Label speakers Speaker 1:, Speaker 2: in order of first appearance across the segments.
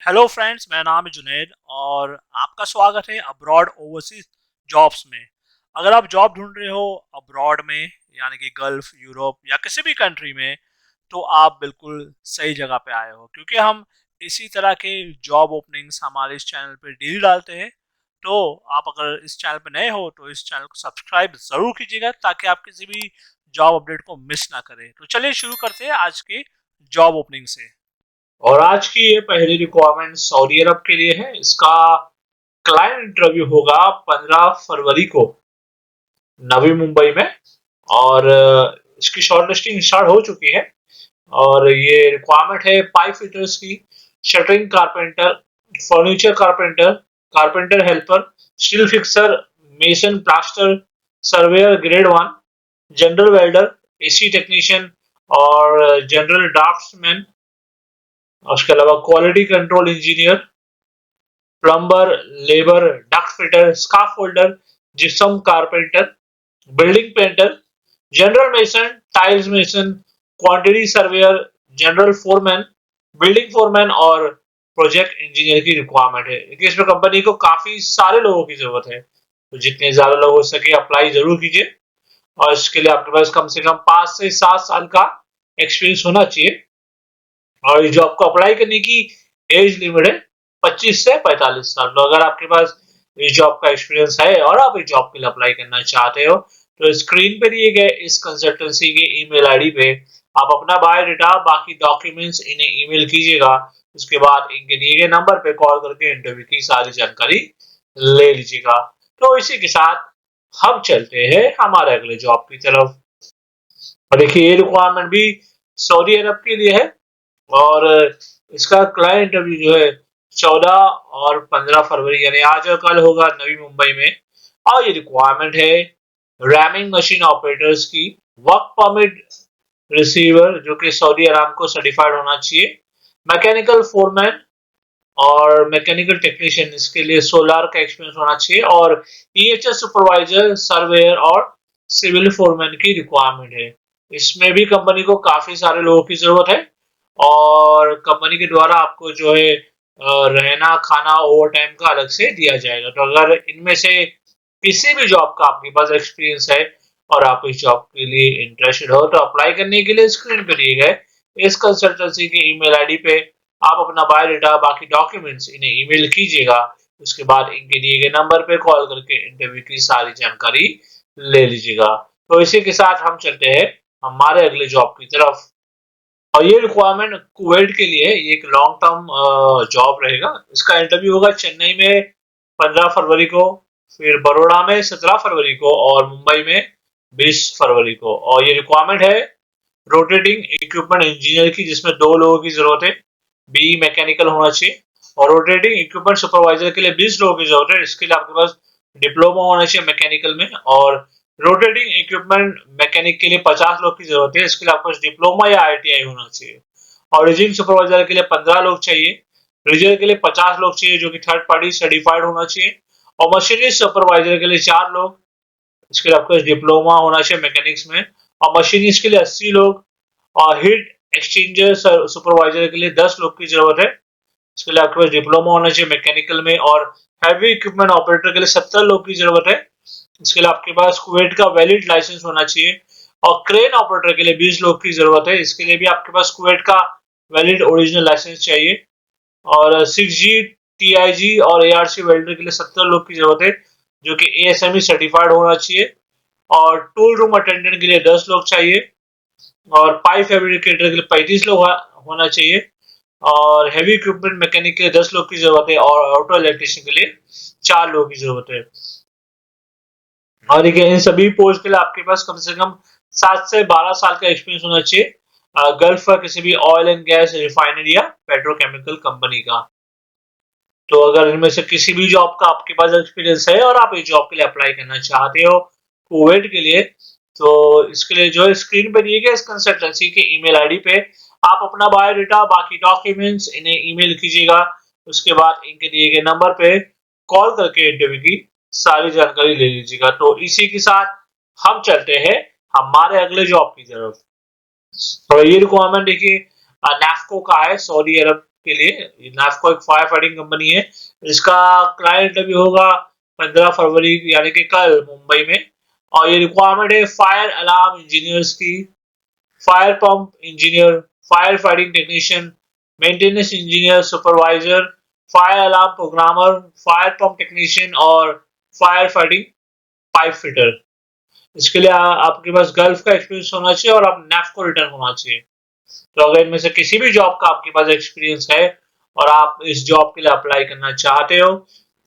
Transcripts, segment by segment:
Speaker 1: Hello friends, मेरा नाम है जुनैद और आपका स्वागत है अब्रॉड ओवरसीज जॉब्स में। अगर आप जॉब ढूंढ रहे हो अब्रॉड में, यानी कि गल्फ, यूरोप या किसी भी कंट्री में, तो आप बिल्कुल सही जगह पे आए हो, क्योंकि हम इसी तरह के जॉब ओपनिंग्स हमारे इस चैनल पे डेली डालते हैं। तो आप अगर इस चैनल पे नए हो तो इस चैनल को सब्सक्राइब जरूर कीजिएगा, ताकि आप किसी भी जॉब अपडेट को मिस ना करें। तो चलिए शुरू करते हैं आज के जॉब ओपनिंग से। और आज की ये पहली रिक्वायरमेंट सऊदी अरब के लिए है। इसका क्लाइंट इंटरव्यू होगा 15 फरवरी को नवी मुंबई में। और इसकी शॉर्ट लिस्टिंग स्टार्ट हो चुकी है। और ये रिक्वायरमेंट है पाइप फिटर्स की, shuttering carpenter, furniture carpenter, carpenter helper, steel fixer, mason, plaster surveyor grade 1, general welder, AC technician और जनरल ड्राफ्ट्समैन। उसके अलावा quality control engineer, plumber, labour, duct fitter, scarf holder, gypsum carpenter, building painter, general mason, tiles mason, quantity surveyor, general foreman, building foreman और project engineer की requirement है। देखिए, इसमें company को काफी सारे लोगों की जरूरत है, तो जितने ज्यादा लोग हो सके अप्लाई जरूर कीजिए। और इसके लिए आपके पास कम से कम 5 से 7 साल का एक्सपीरियंस होना चाहिए। और इस जॉब को अप्लाई करने की एज लिमिट है 25 से 45 साल। तो अगर आपके पास इस जॉब का एक्सपीरियंस है और आप इस जॉब के लिए अप्लाई करना चाहते हो, तो स्क्रीन पे दिए गए इस कंसल्टेंसी के ईमेल आईडी पे आप अपना बायोडाटा, बाकी डॉक्यूमेंट्स इन्हें ईमेल कीजिएगा। उसके बाद इनके दिए गए नंबर पे कॉल करके इंटरव्यू की सारी जानकारी ले लीजिएगा। तो इसी के साथ हम चलते हैं हमारे अगले जॉब की तरफ। और देखिए, ये रिक्वायरमेंट भी सऊदी अरब के लिए है। और इसका क्लाइंट इंटरव्यू जो है 14 और 15 फरवरी यानी आज और कल होगा नवी मुंबई में। और ये रिक्वायरमेंट है रैमिंग मशीन ऑपरेटर्स की, वर्क परमिट रिसीवर जो कि सऊदी अराम को सर्टिफाइड होना चाहिए, मैकेनिकल फोरमैन और मैकेनिकल टेक्नीशियन, इसके लिए सोलार का एक्सपीरियंस होना चाहिए। और ईएचएस सुपरवाइजर, सर्वेयर और सिविल फोरमैन की रिक्वायरमेंट है। इसमें भी कंपनी को काफी सारे लोगों की जरूरत है। और कंपनी के द्वारा आपको जो है रहना, खाना, ओवर टाइम का अलग से दिया जाएगा। तो अगर इनमें से किसी भी जॉब का आपके पास एक्सपीरियंस है और आप इस जॉब के लिए इंटरेस्टेड हो, तो अप्लाई करने के लिए स्क्रीन पे दिए गए इस कंसल्टेंसी के ईमेल आईडी पे आप अपना बायोडाटा, बाकी डॉक्यूमेंट्स इन्हें ईमेल कीजिएगा। उसके बाद इनके दिए गए नंबर पे कॉल करके इंटरव्यू की सारी जानकारी ले लीजिएगा। तो इसी के साथ हम चलते हैं हमारे अगले जॉब की तरफ। और ये रिक्वायरमेंट कुवैत के लिए ये एक लॉन्ग टर्म जॉब रहेगा। इसका इंटरव्यू होगा चेन्नई में 15 फरवरी को, फिर बड़ौदा में 17 फरवरी को और मुंबई में 20 फरवरी को। और ये रिक्वायरमेंट है रोटेटिंग इक्विपमेंट इंजीनियर की, जिसमें 2 लोगों की जरूरत है। बी मैकेनिकल होना चाहिए। और रोटेटिंग इक्विपमेंट सुपरवाइजर के लिए 20 लोगों की जरूरत है। इसके लिए आपके पास डिप्लोमा होना चाहिए मैकेनिकल में। और रोटेटिंग इक्विपमेंट मैकेनिक के लिए 50 लोग की जरूरत है। इसके लिए आपको डिप्लोमा या आईटीआई होना चाहिए। और रीजिंग सुपरवाइजर के लिए 15 लोग चाहिए। रीजर के लिए 50 लोग चाहिए, जो कि थर्ड पार्टी सर्टिफाइड होना चाहिए। और मशीनिस्ट सुपरवाइजर के लिए 4 लोग। इसके लिए आपको डिप्लोमा होना चाहिए मैकेनिक्स में। और मशीनिस्ट के लिए 80 लोग। और हीट एक्सचेंजर सुपरवाइजर के लिए 10 लोग की जरूरत है। इसके लिए आपके पास डिप्लोमा होना चाहिए मैकेनिकल में। और हैवी इक्विपमेंट ऑपरेटर के लिए 70 लोग की जरूरत है। इसके लिए आपके पास कुवैत का वैलिड लाइसेंस होना चाहिए। और क्रेन ऑपरेटर के लिए 20 लोग की जरूरत है। इसके लिए भी आपके पास कुवैत का वैलिड ओरिजिनल लाइसेंस चाहिए। और 6G, TIG और ARC वेल्डर के लिए 70 लोग की जरूरत है, जो कि ASME सर्टिफाइड होना चाहिए। और टूल रूम अटेंडेंट के लिए 10 लोग चाहिए। और पाइप फैब्रिकेटर के लिए 35 लोग होना चाहिए। और हैवी इक्विपमेंट मैकेनिक के लिए 10 लोग की जरूरत है। और ऑटो इलेक्ट्रिशियन के लिए 4 लोगों की जरूरत है। और देखिए, इन सभी पोस्ट के लिए आपके पास कम से कम 7 से 12 साल का एक्सपीरियंस होना चाहिए गल्फ का किसी भी ऑयल एंड गैस रिफाइनरी या पेट्रोकेमिकल कंपनी का। तो अगर इनमें से किसी भी जॉब का आपके पास एक्सपीरियंस है और आप इस जॉब के लिए अप्लाई करना चाहते हो कुवैत के लिए, तो इसके लिए जो है स्क्रीन पे दिए गए इस कंसल्टेंसी के ईमेल आईडी पे आप अपना बायोडाटा, बाकी डॉक्यूमेंट्स इन्हें ईमेल कीजिएगा। उसके बाद इनके दिए गए नंबर पे कॉल करके इंटरव्यू की सारी जानकारी ले लीजिएगा। तो इसी के साथ हम चलते हैं हमारे अगले जॉब की तरफ। और ये रिक्वायरमेंट देखिए नैफ्को का है, सऊदी अरब के लिए। नाफको एक फायर फाइटिंग कंपनी है। इसका क्लाइंट इंटरव्यू होगा 15 फरवरी यानी कि कल मुंबई में। और ये रिक्वायरमेंट है फायर अलार्म इंजीनियर्स की, fire pump engineer, fire fighting technician, maintenance engineer, supervisor, fire alarm programmer, fire pump technician और फायर फाइटिंग पाइप फिटर। इसके लिए आपके पास गल्फ का एक्सपीरियंस होना चाहिए और आप नेफ्को रिटर्न होना चाहिए। तो अगर इनमें से किसी भी जॉब का आपके पास एक्सपीरियंस है और आप इस जॉब के लिए अप्लाई करना चाहते हो,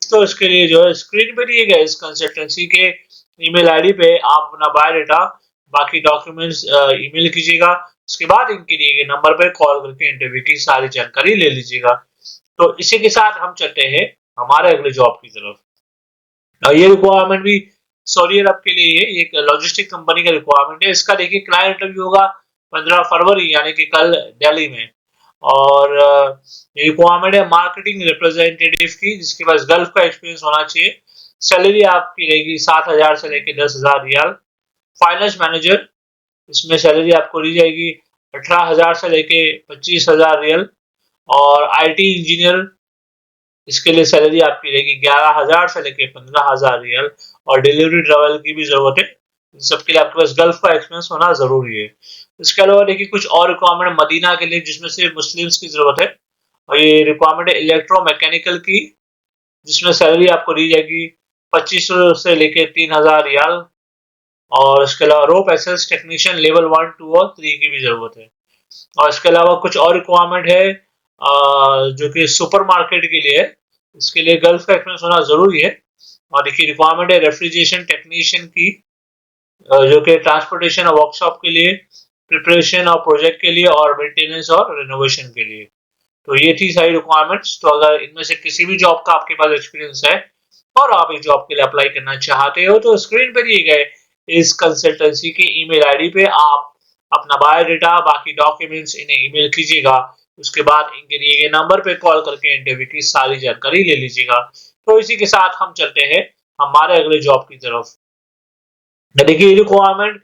Speaker 1: तो इसके लिए जो है स्क्रीन पे दिए गए इस कंसल्टेंसी के ईमेल आईडी पे आप अपना बायोडाटा, बाकी डॉक्यूमेंट्स ईमेल कीजिएगा। उसके बाद इनके दिए गए नंबर पे कॉल करके इंटरव्यू की सारी जानकारी ले लीजिएगा। तो इसी के साथ हम चलते हैं हमारे अगले जॉब की तरफ। ये रिक्वायरमेट भी सऊदी अरब के लिए है, एक लॉजिस्टिक कंपनी का रिक्वायरमेंट है। इसका देखिए क्लाइंट इंटरव्यू होगा 15 फरवरी यानी कि कल दिल्ली में। और ये रिक्वायरमेंट है मार्केटिंग रिप्रेजेंटेटिव की, जिसके पास गल्फ का एक्सपीरियंस होना चाहिए। सैलरी आपकी रहेगी 7,000 से लेकर 10,000 रियाल। फाइनेंस मैनेजर, इसमें सैलरी आपको दी जाएगी 18,000 से लेके 25,000 रियल। और आईटी इंजीनियर, इसके लिए सैलरी आपकी रहेगी 11,000 से लेके 15,000 रियल। और डिलीवरी ट्रैवल की भी जरूरत है। इन सबके लिए आपके पास गल्फ का एक्सपीरियंस होना जरूरी है। इसके अलावा देखिए कुछ और रिक्वायरमेंट मदीना के लिए, जिसमें से मुस्लिम्स की जरूरत है। और ये रिक्वायरमेंट है इलेक्ट्रोमैकेनिकल की, जिसमें सैलरी आपको दी जाएगी 2500 से लेके 3,000 रियाल। और इसके अलावा रोप एसेस टेक्नीशियन लेवल 1, 2 और 3 की भी जरूरत है। और इसके अलावा कुछ और रिक्वायरमेंट है जो कि सुपर मार्केट के लिए है। इसके लिए गल्फ का एक्सपीरियंस होना जरूरी है। और देखिए रिक्वायरमेंट है रेफ्रिजरेशन टेक्नीशियन की, जो कि ट्रांसपोर्टेशन और वर्कशॉप के लिए, प्रिपरेशन और प्रोजेक्ट के लिए, और मेंटेनेंस और रिनोवेशन के लिए। तो ये थी सारी रिक्वायरमेंट्स। तो अगर इनमें से किसी भी जॉब का आपके पास एक्सपीरियंस है और आप इस जॉब के लिए अप्लाई करना चाहते हो, तो स्क्रीन पर दिए गए इस कंसल्टेंसी के ईमेल आईडी पे आप अपना बायोडाटा, बाकी डॉक्यूमेंट्स इन्हें ईमेल कीजिएगा। उसके बाद इनके दिए गए नंबर पे कॉल करके इंटरव्यू की सारी जानकारी ले लीजिएगा। तो इसी के साथ हम चलते हैं हमारे अगले जॉब की तरफ। देखिए रिक्वायरमेंट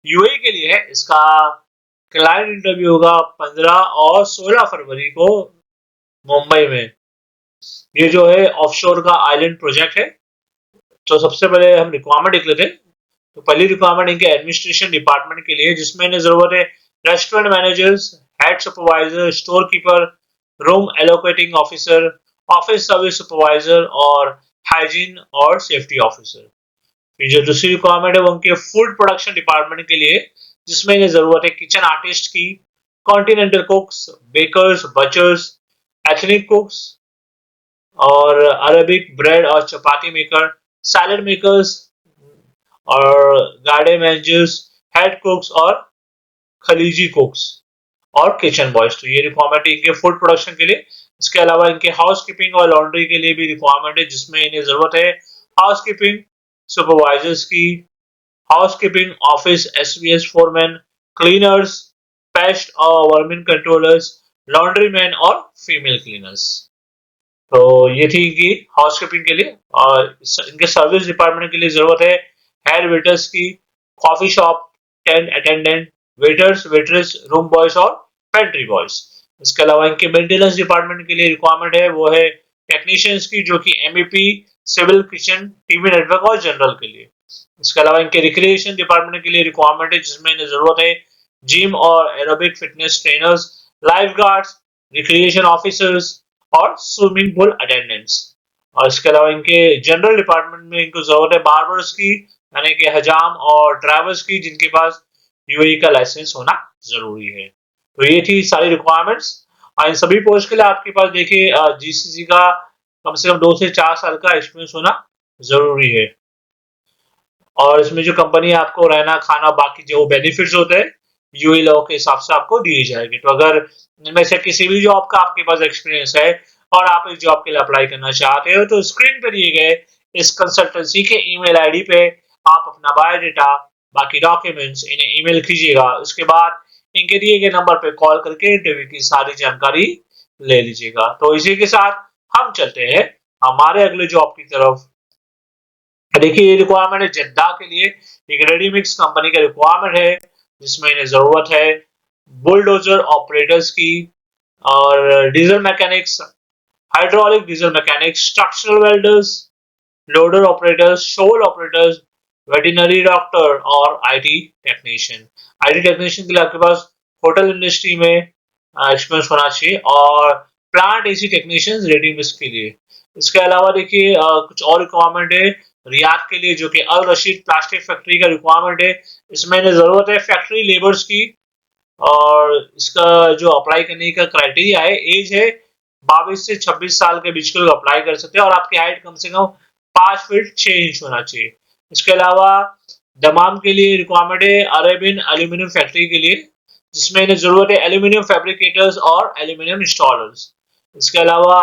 Speaker 1: यूएई के लिए है। इसका क्लाइंट इंटरव्यू होगा 15 और 16 फरवरी को मुंबई में। ये जो है ऑफशोर का आइलैंड प्रोजेक्ट है। तो सबसे पहले हम रिक्वायरमेंट देख लेते हैं। तो पहली रिक्वायरमेंट इनके एडमिनिस्ट्रेशन डिपार्टमेंट के लिए, जिसमें इन्हें जरूरत है restaurant managers, head supervisor, store keeper, room allocating officer, office service supervisor और हाइजीन और सेफ्टी ऑफिसर। फिर जो दूसरी रिक्वायरमेंट है वो उनके फूड प्रोडक्शन डिपार्टमेंट के लिए, जिसमें इन्हें जरूरत है किचन आर्टिस्ट की, continental cooks, bakers, butchers, ethnic cooks और अरेबिक ब्रेड और चपाती मेकर, सैलड मेकर्स और गार्डन मैनेजर्स, हेड कुक्स और खलीजी कुक्स और किचन बॉयज। तो ये रिक्वायरमेंट है इनके फूड प्रोडक्शन के लिए। इसके अलावा इनके हाउस कीपिंग और लॉन्ड्री के लिए भी रिक्वायरमेंट है, जिसमें इन्हें जरूरत है हाउस कीपिंग सुपरवाइजर्स की, housekeeping office SVS foreman, cleaners, pest और वर्मिन कंट्रोलर्स, लॉन्ड्री मैन और फीमेल क्लीनर्स। तो ये थी इनकी हाउस कीपिंग के लिए। और इनके सर्विस डिपार्टमेंट के लिए जरूरत है हेड वेटर्स की, coffee shop tent attendant, waiters, waitress, room boys और पेंट्री बॉयज। इसके अलावा इनके मेंटेनेंस डिपार्टमेंट के लिए रिक्वायरमेंट है वो है टेक्नीशियंस की, जो कि MEP, civil, kitchen, TV network और जनरल के लिए। इसके अलावा इनके रिक्रिएशन डिपार्टमेंट के लिए रिक्वायरमेंट है, जिसमें इन्हें जरूरत है जिम और aerobic fitness trainers, life guards, recreation officers और स्विमिंग पूल अटेंडेंट्स। और इसके अलावा इनके जनरल डिपार्टमेंट में इनको जरूरत है बार्बर्स की, यानी कि हजाम और ड्राइवर्स की, जिनके पास यूएई का लाइसेंस होना जरूरी है। तो ये थी सारी रिक्वायरमेंट्स। और इन सभी पोस्ट के लिए आपके पास देखिए जीसीसी का कम से कम 2 से 4 साल का एक्सपीरियंस होना जरूरी है। और इसमें जो कंपनी आपको रहना, खाना, बाकी जो बेनिफिट्स होते हैं यूएई लॉ के हिसाब से आपको दिए जाएंगे। तो अगर इनमें से किसी भी जॉब का आपके पास एक्सपीरियंस है और आप इस जॉब के लिए अप्लाई करना चाहते हो, तो स्क्रीन पर दिए गए इस कंसल्टेंसी के ईमेल आईडी पे आप अपना बायोडाटा, बाकी डॉक्यूमेंट्स इन्हें ईमेल कीजिएगा। उसके बाद इनके दिए गए नंबर पे कॉल करके इंटरव्यू की सारी जानकारी ले लीजिएगा। तो इसी के साथ हम चलते हैं हमारे अगले जॉब की तरफ। देखिए ये रिक्वायरमेंट है जद्दा के लिए, एक रेडीमिक्स कंपनी का रिक्वायरमेंट है, जिसमें इन्हें जरूरत है बुलडोजर ऑपरेटर्स की, और diesel mechanics, hydraulic diesel mechanics, structural welders, loader operators, shovel operators, veterinary doctor और आईटी टेक्नीशियन। आईटी टेक्नीशियन के लिए आपके पास होटल इंडस्ट्री में एक्सपीरियंस होना चाहिए, और plant AC technician ready mix के लिए। इसके अलावा देखिए कुछ और रिक्वायरमेंट है रियाद के लिए, जो कि अल रशीद प्लास्टिक फैक्ट्री का रिक्वायरमेंट है। इसमें इन्हें जरूरत है फैक्ट्री लेबर्स की, और इसका जो अप्लाई करने का क्राइटेरिया है, एज है 22 से 26 साल के बीच के लोग अप्लाई कर सकते हैं, और आपकी हाइट कम से कम 5 फीट 6 इंच होना चाहिए। इसके अलावा दमाम के लिए रिक्वायरमेंट है अरेबियन एल्यूमिनियम फैक्ट्री के लिए, जिसमें इन्हें जरूरत है एल्यूमिनियम फैब्रिकेटर्स और एल्यूमिनियम इंस्टॉलर्स। इसके अलावा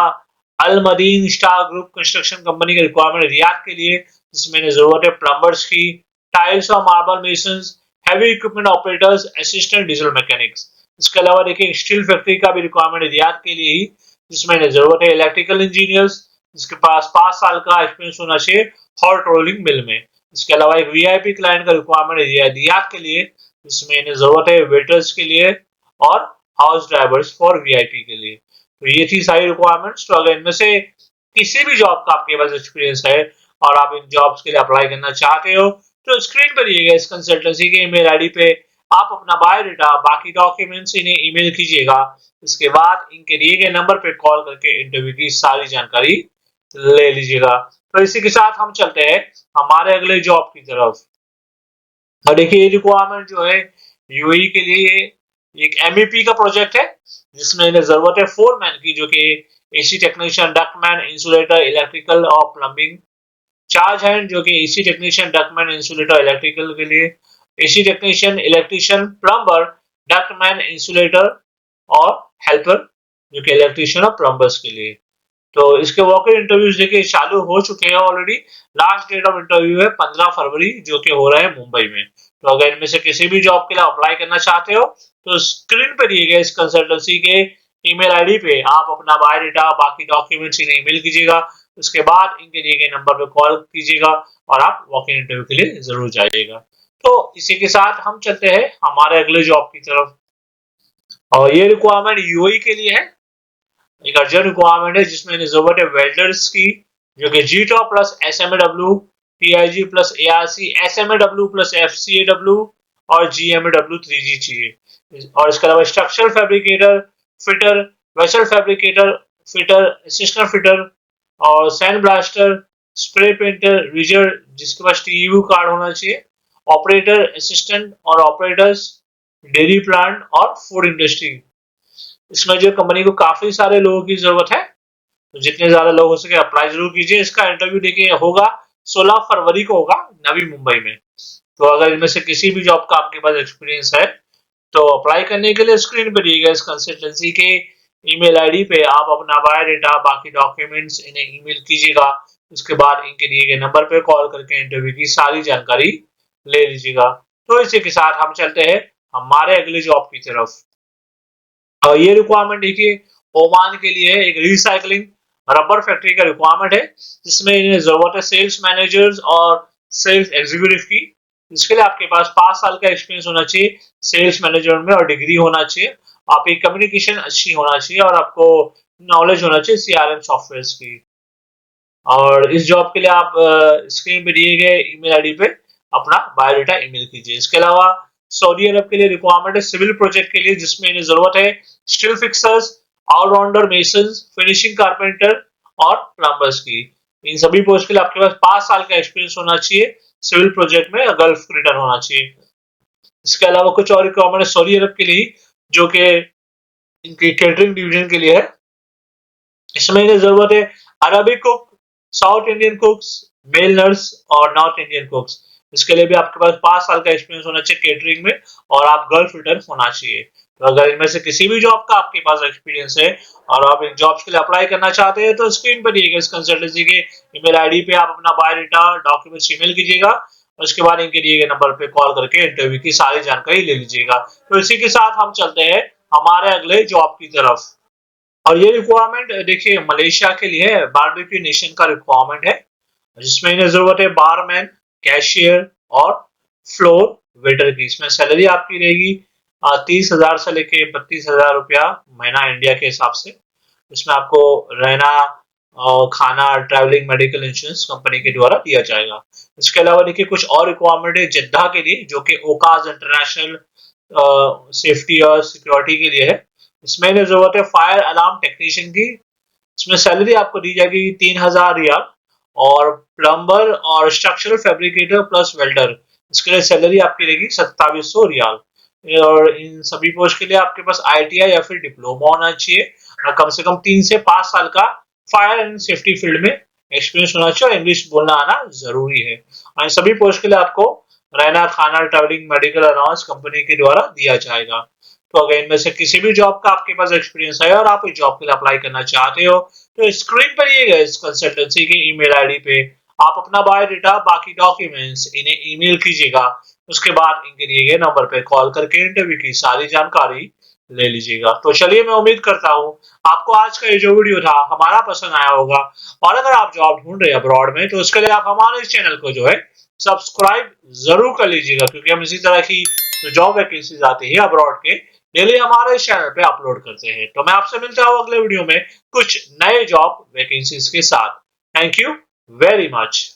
Speaker 1: Al Madeen star group construction company का रिक्वायरमेंट है रियाद के लिए, जिसमें इन्हें जरूरत है प्लम्बर्स की, टाइल्स और marble masons, heavy equipment operators, assistant diesel mechanics. इसके अलावा देखिए स्टील फैक्ट्री का भी रिक्वायरमेंट है रियाद के लिए ही, जिसमें इन्हें जरूरत है इलेक्ट्रिकल इंजीनियर्स, जिसके पास 5 साल का एक्सपीरियंस होना चाहिए हॉट रोलिंग मिल में। इसके अलावा एक वीआईपी क्लाइंट का रिक्वायरमेंट है रियाद के लिए, जिसमें इन्हें जरूरत है वेटर्स के लिए और हाउस ड्राइवर्स फॉर वीआईपी के लिए। तो ये थी सारी रिक्वायरमेंट्स। तो अगर इनमें से किसी भी जॉब का आपके पास एक्सपीरियंस है और आप इन जॉब्स के लिए अप्लाई करना चाहते हो, तो स्क्रीन पर दिए गए इस कंसल्टेंसी के ईमेल आईडी पे आप अपना बायोडाटा, बाकी डॉक्यूमेंट्स इन्हें ईमेल कीजिएगा। इसके बाद इनके दिए गए नंबर पे कॉल करके इंटरव्यू की सारी जानकारी ले लीजिएगा। तो इसी के साथ हम चलते हैं हमारे अगले जॉब की तरफ। और देखिए ये रिक्वायरमेंट जो है यूएई के लिए एक एमईपी का प्रोजेक्ट है, जिसमें इन्हें जरूरत है फोरमैन की, जो कि AC technician, ductman, insulator, electrical और प्लम्बिंग। चार्ज हैंड जो कि AC technician, ductman, insulator, electrical के लिए, AC technician, electrician, plumber, ductman, insulator और हेल्पर जो कि इलेक्ट्रिशियन और प्लम्बर्स के लिए। तो इसके वॉक-इन इंटरव्यूज देखिए चालू हो चुके हैं already. Last date of interview है 15 फरवरी, जो कि हो रहा है मुंबई में। तो अगर इनमें से किसी भी जॉब के लिए अप्लाई करना चाहते हो, तो स्क्रीन पे दिए गए इस कंसल्टेंसी के ईमेल आईडी पे आप अपना बायोडाटा, बाकी डॉक्यूमेंट्स इन्हें ईमेल कीजिएगा। उसके बाद इनके दिए गए नंबर पे कॉल कीजिएगा और आप वॉक-इन इंटरव्यू के लिए जरूर जाइएगा। तो इसी के साथ हम चलते हैं हमारे अगले जॉब की तरफ, और ये रिक्वायरमेंट यूएई के लिए है। एक अर्जेंट रिक्वायरमेंट है जिसमें जरूरत है वेल्डर्स की, जो कि GTAW plus SMAW, TIG plus ARC, SMAW plus FCAW और जीएमएडब्ल्यू 3G चाहिए। और इसके अलावा structural fabricator, fitter, vessel fabricator, fitter, assistant fitter और sand blaster, spray painter, rigger जिसके पास टीयू कार्ड होना चाहिए, ऑपरेटर, असिस्टेंट और ऑपरेटर्स, डेयरी प्लांट और फूड इंडस्ट्री। इसमें जो कंपनी को काफी सारे लोगों की जरूरत है, तो जितने ज्यादा लोग हो सके अप्लाई जरूर कीजिए। इसका इंटरव्यू देखिए होगा 16 फरवरी को होगा नवी मुंबई में। तो अगर इनमें से किसी भी जॉब का आपके पास एक्सपीरियंस है, तो अप्लाई करने के लिए स्क्रीन पर दिए गए इस कंसल्टेंसी के ईमेल आईडी पे आप अपना बायोडाटा, बाकी डॉक्यूमेंट्स इन्हें ईमेल कीजिएगा। उसके बाद इनके दिए गए नंबर पे कॉल करके इंटरव्यू की सारी जानकारी ले लीजिएगा। तो इसी के साथ हम चलते हैं हमारे अगले जॉब की तरफ। और ये रिक्वायरमेंट देखिए ओमान के लिए एक रिसाइकलिंग रबर फैक्ट्री का रिक्वायरमेंट है, जिसमें इन्हें जरूरत है सेल्स मैनेजर्स और सेल्स एग्जीक्यूटिव की। इसके लिए आपके पास 5 साल का एक्सपीरियंस होना चाहिए सेल्स मैनेजमेंट में और डिग्री होना चाहिए। आपकी कम्युनिकेशन अच्छी होना चाहिए और आपको नॉलेज होना चाहिए सीआरएम सॉफ्टवेयर की। और इस जॉब के लिए आप स्क्रीन पे दिए गए ईमेल आईडी पे अपना बायोडाटा ईमेल कीजिए। इसके अलावा सऊदी अरब के लिए रिक्वायरमेंट है सिविल प्रोजेक्ट के लिए, जिसमें इन्हें जरूरत है steel fixers, allrounder masons, finishing carpenter और प्लम्बर्स की। इन सभी पोस्ट के लिए आपके पास 5 साल का एक्सपीरियंस होना चाहिए सिविल प्रोजेक्ट में, गल्फ रिटर्न होना चाहिए। इसके अलावा कुछ और रिक्वायरमेंट है सऊदी अरब के लिए, जो कि इनकी केटरिंग डिवीजन के लिए है। इसमें इन्हें जरूरत है Arabic cook, south Indian कुक्स, male nurse और नॉर्थ इंडियन कुक्स। इसके लिए भी आपके पास 5 साल का एक्सपीरियंस होना चाहिए केटरिंग में, और आप गल्फ रिटर्न होना चाहिए। तो अगर इनमें से किसी भी जॉब का आपके पास एक्सपीरियंस है और आप इन जॉब्स के लिए अप्लाई करना चाहते हैं, तो स्क्रीन पर दिए गए इस कंसल्टेंसी के ईमेल आईडी पे आप अपना बायोडाटा, डॉक्यूमेंट्स ईमेल कीजिएगा। उसके बाद इनके दिए गए नंबर पे कॉल करके इंटरव्यू की सारी जानकारी ले लीजिएगा। तो इसी के साथ हम चलते हैं हमारे अगले जॉब की तरफ। और ये रिक्वायरमेंट देखिए मलेशिया के लिए है, बारबेक्यू नेशन का रिक्वायरमेंट है, जिसमें इन्हें जरूरत है बारमैन, कैशियर और फ्लोर वेटर की। इसमें सैलरी आपकी रहेगी 30,000 से लेके 32,000 रुपया महीना इंडिया के हिसाब से। इसमें आपको रहना और खाना, ट्रैवलिंग, मेडिकल इंश्योरेंस कंपनी के द्वारा दिया जाएगा। इसके अलावा देखिए कुछ और रिक्वायरमेंट है जिद्दा के लिए, जो कि ओकाज इंटरनेशनल सेफ्टी और सिक्योरिटी के लिए है। इसमें जरूरत है फायर अलार्म टेक्नीशियन की। इसमें सैलरी आपको दी जाएगी 3,000 रियाल, और प्लम्बर और स्ट्रक्चरल फैब्रिकेटर प्लस वेल्डर, इसके लिए सैलरी आपकी रहेगी 2700 रियाल। और इन सभी पोस्ट के लिए आपके पास आईटीआई या फिर डिप्लोमा होना चाहिए, और कम से कम 3 से 5 साल का फायर एंड सेफ्टी फील्ड में एक्सपीरियंस होना चाहिए, और इंग्लिश बोलना आना जरूरी है। और इन सभी पोस्ट के लिए आपको रहना, खाना, ट्रैवलिंग, मेडिकल अलाउंस कंपनी के द्वारा दिया जाएगा। तो अगर इनमें से किसी भी जॉब का आपके पास एक्सपीरियंस है और आप इस जॉब के लिए अप्लाई करना चाहते हो, तो स्क्रीन पर ये इस कंसल्टेंसी की ईमेल आईडी पे आप अपना बायोडाटा, बाकी डॉक्यूमेंट्स इन्हें ईमेल कीजिएगा। उसके बाद इनके दिए गए नंबर पे कॉल करके इंटरव्यू की सारी जानकारी ले लीजिएगा। तो चलिए, मैं उम्मीद करता हूँ आपको आज का ये जो वीडियो था हमारा पसंद आया होगा। और अगर आप जॉब ढूंढ रहे हैं अब्रॉड में, तो उसके लिए आप हमारे इस चैनल को जो है सब्सक्राइब जरूर कर लीजिएगा, क्योंकि हम इसी तरह की जो जॉब वैकेंसीज आती है अब्रॉड के डेली हमारे इस चैनल पे अपलोड करते हैं। तो मैं आपसे मिलता हूँ अगले वीडियो में कुछ नए जॉब वैकेंसीज के साथ। Thank you very much.